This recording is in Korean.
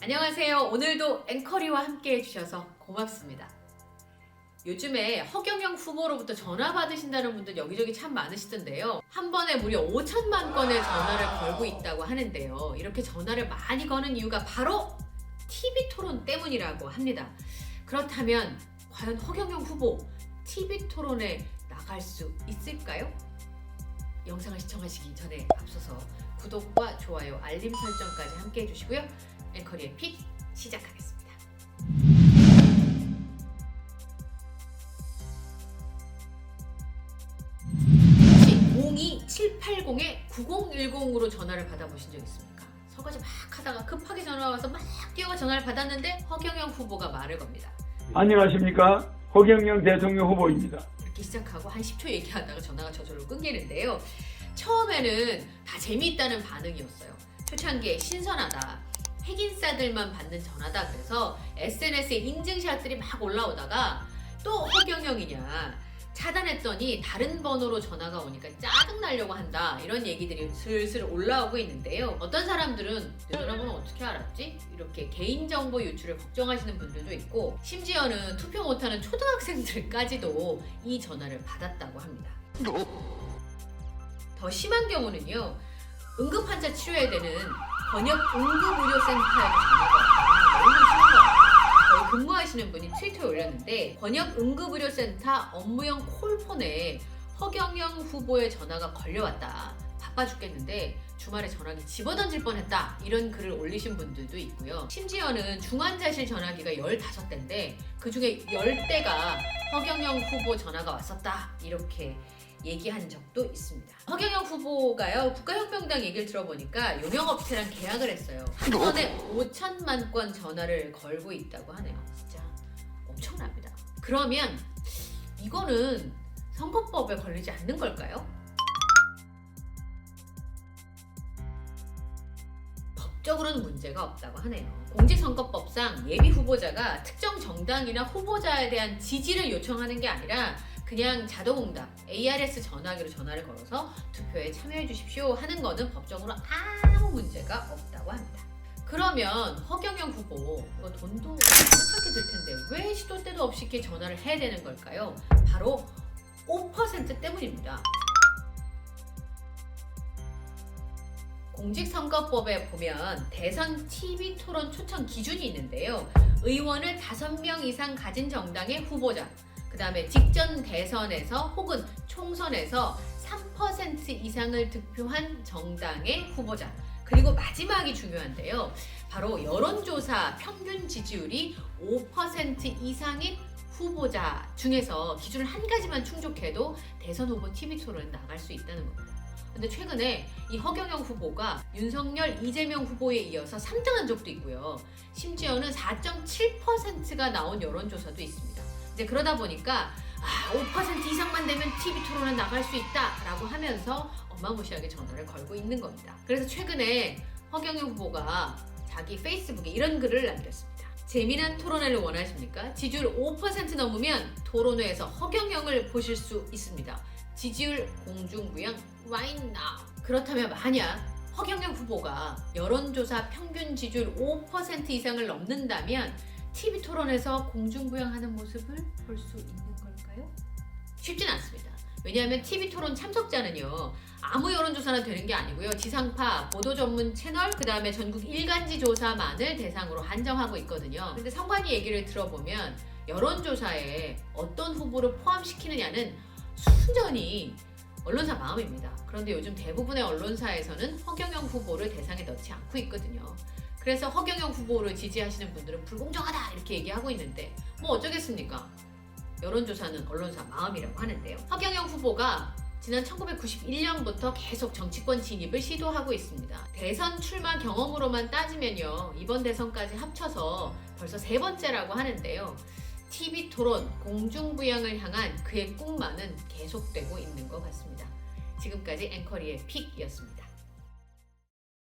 안녕하세요. 오늘도 앵커리와 함께 해주셔서 고맙습니다. 요즘에 허경영 후보로부터 전화 받으신다는 분들 여기저기 참 많으시던데요. 한 번에 무려 5천만 건의 전화를 걸고 있다고 하는데요. 이렇게 전화를 많이 거는 이유가 바로 TV토론 때문이라고 합니다. 그렇다면 과연 허경영 후보 TV토론에 나갈 수 있을까요? 영상을 시청하시기 전에 앞서서 구독과 좋아요, 알림 설정까지 함께 해주시고요. 앵커리의 픽 시작하겠습니다. 02-780-9010으로 전화를 받아보신 적 있습니까? 설거지 막 하다가 급하게 전화가 와서 막 뛰어가 전화를 받았는데 허경영 후보가 말을 겁니다. 안녕하십니까? 허경영 대통령 후보입니다. 이렇게 시작하고 한 10초 얘기하다가 전화가 저절로 끊기는데요. 처음에는 다 재미있다는 반응이었어요. 초창기에 신선하다, 핵인싸들만 받는 전화다, 그래서 SNS에 인증샷들이 막 올라오다가 또 허경영이냐 차단했더니 다른 번호로 전화가 오니까 짜증나려고 한다, 이런 얘기들이 슬슬 올라오고 있는데요. 어떤 사람들은 내 전화번호 어떻게 알았지? 이렇게 개인정보 유출을 걱정하시는 분들도 있고, 심지어는 투표 못하는 초등학생들까지도 이 전화를 받았다고 합니다. 더 심한 경우는요, 응급환자 치료해야 되는 번역응급의료센터에도 전화가 왔다고. 너무 심한 거 같아요. 거기 근무하시는 분이 트위터에 올렸는데, 번역응급의료센터 업무용 콜폰에 허경영 후보의 전화가 걸려왔다, 바빠 죽겠는데 주말에 전화기 집어던질 뻔했다, 이런 글을 올리신 분들도 있고요. 심지어는 중환자실 전화기가 15대인데 그 중에 10대가 허경영 후보 전화가 왔었다, 이렇게 얘기한 적도 있습니다. 허경영 후보가요, 국가혁명당 얘기를 들어보니까 용역업체랑 계약을 했어요. 한 번에 5천만 건 전화를 걸고 있다고 하네요. 진짜 엄청납니다. 그러면 이거는 선거법에 걸리지 않는 걸까요? 법적으로는 문제가 없다고 하네요. 공직선거법상 예비 후보자가 특정 정당이나 후보자에 대한 지지를 요청하는 게 아니라 그냥 자동응답, ARS 전화기로 전화를 걸어서 투표에 참여해 주십시오 하는 거는 법적으로 아무 문제가 없다고 합니다. 그러면 허경영 후보, 이거 돈도 괜찮게 들 텐데 왜 시도 때도 없이 이렇게 전화를 해야 되는 걸까요? 바로 5% 때문입니다. 공직선거법에 보면 대선 TV 토론 초청 기준이 있는데요. 의원을 5명 이상 가진 정당의 후보자, 그 다음에 직전 대선에서 혹은 총선에서 3% 이상을 득표한 정당의 후보자, 그리고 마지막이 중요한데요. 바로 여론조사 평균 지지율이 5% 이상인 후보자 중에서 기준을 한 가지만 충족해도 대선 후보 TV토론에 나갈 수 있다는 겁니다. 근데 최근에 이 허경영 후보가 윤석열, 이재명 후보에 이어서 3등한 적도 있고요. 심지어는 4.7%가 나온 여론조사도 있습니다. 이제 그러다 보니까 5% 이상만 되면 TV토론에 나갈 수 있다라고 하면서 어마무시하게 전화를 걸고 있는 겁니다. 그래서 최근에 허경영 후보가 자기 페이스북에 이런 글을 남겼습니다. 재미난 토론회를 원하십니까? 지지율 5% 넘으면 토론회에서 허경영을 보실 수 있습니다. 지지율 공중부양 right now. 그렇다면 만약 허경영 후보가 여론조사 평균 지지율 5% 이상을 넘는다면 TV토론에서 공중부양하는 모습을 볼 수 있는 걸까요? 쉽진 않습니다. 왜냐하면 TV토론 참석자는요, 아무 여론조사나 되는 게 아니고요, 지상파, 보도 전문 채널, 그 다음에 전국 일간지 조사만을 대상으로 한정하고 있거든요. 근데 선관위 얘기를 들어보면 여론조사에 어떤 후보를 포함시키느냐는 순전히 언론사 마음입니다. 그런데 요즘 대부분의 언론사에서는 허경영 후보를 대상에 넣지 않고 있거든요. 그래서 허경영 후보를 지지하시는 분들은 불공정하다 이렇게 얘기하고 있는데 뭐 어쩌겠습니까? 여론조사는 언론사 마음이라고 하는데요. 허경영 후보가 지난 1991년부터 계속 정치권 진입을 시도하고 있습니다. 대선 출마 경험으로만 따지면요, 이번 대선까지 합쳐서 벌써 3번째라고 하는데요. TV토론, 공중부양을 향한 그의 꿈만은 계속되고 있는 것 같습니다. 지금까지 앵커리의 픽이었습니다.